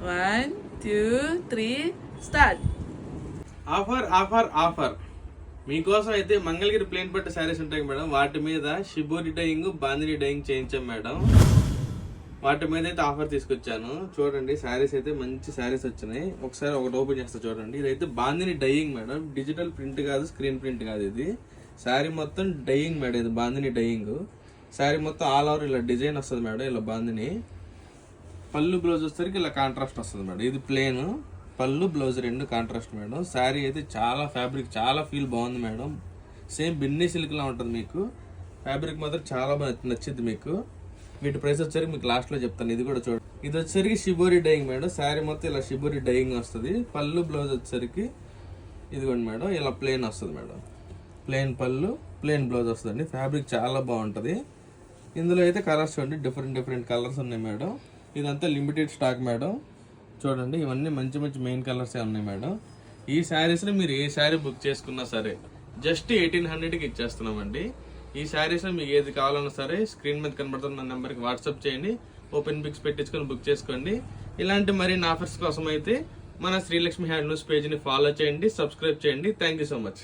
1, 2, 3 start. Offer offer offer మీకోసం అయితే Mangalagiri plane పట్టు శారీస్ ఉంటాయి మేడం. వాటి మీద షిబోరి డైయింగ్, బాందిని డైయింగ్ చేయించాం మేడం. వాటి మీద అయితే ఆఫర్ తీసుకొచ్చాను. చూడండి శారీస్ అయితే మంచి శారీస్ వచ్చినాయి. ఒకసారి ఒకటి ఓపెన్ చేస్తా చూడండి. ఇదైతే bandhani dyeing madam. Digital print కాదు, స్క్రీన్ ప్రింట్ కాదు. ఇది శారీ మొత్తం డైయింగ్ మేడం. ఇది బాందిని డైయింగ్. శారీ మొత్తం ఆల్ ఓవర్ ఇలా డిజైన్ వస్తుంది మేడం. ఇలా బాందిని పళ్ళు బ్లౌజ్ వచ్చేసరికి ఇలా కాంట్రాస్ట్ వస్తుంది మేడం. ఇది ప్లేన్ పళ్ళు బ్లౌజ్ రెండు కాంట్రాస్ట్ మేడం. శారీ అయితే చాలా ఫ్యాబ్రిక్ చాలా ఫీల్ బాగుంది మేడం. సేమ్ బిన్నీ సిల్క్ లా ఉంటుంది. మీకు ఫ్యాబ్రిక్ మాత్రం చాలా బాగా నచ్చింది మీకు. వీటి ప్రైస్ వచ్చేసరికి మీకు లాస్ట్ లో చెప్తాను. ఇది కూడా చూడండి. ఇది వచ్చేసరికి షిబోరి డైయింగ్ మేడం. శారీ మొత్తం ఇలా షిబోరి డైయింగ్ వస్తుంది. పళ్ళు బ్లౌజ్ వచ్చేసరికి ఇదిగోండి మేడం. ఇలా ప్లేన్ వస్తుంది మేడం. ప్లేన్ పళ్ళు ప్లేన్ బ్లౌజ్ వస్తుంది. ఫ్యాబ్రిక్ చాలా బాగుంటుంది. ఇందులో అయితే కలర్స్ చూడండి. డిఫరెంట్ కలర్స్ ఉన్నాయి మేడం. ఇదంతా లిమిటెడ్ స్టాక్ మేడం. చూడండి ఇవన్నీ మంచి మంచి మెయిన్ కలర్స్ ఉన్నాయి మేడం. ఈ శారీస్ని మీరు ఏ శారీ బుక్ చేసుకున్నా సరే జస్ట్ 1800కి ఇచ్చేస్తున్నామండి. ఈ శారీస్లో మీకు ఏది కావాలన్నా సరే స్క్రీన్ మీద కనబడుతున్న నెంబర్కి వాట్సాప్ చేయండి. ఓపెన్ పిక్స్ పెట్టించుకొని బుక్ చేసుకోండి. ఇలాంటి మరిన్ని ఆఫర్స్ కోసం అయితే మన శ్రీలక్ష్మి హ్యాండ్లూమ్స్ పేజ్ని ఫాలో చేయండి, సబ్స్క్రైబ్ చేయండి. Thank you so much.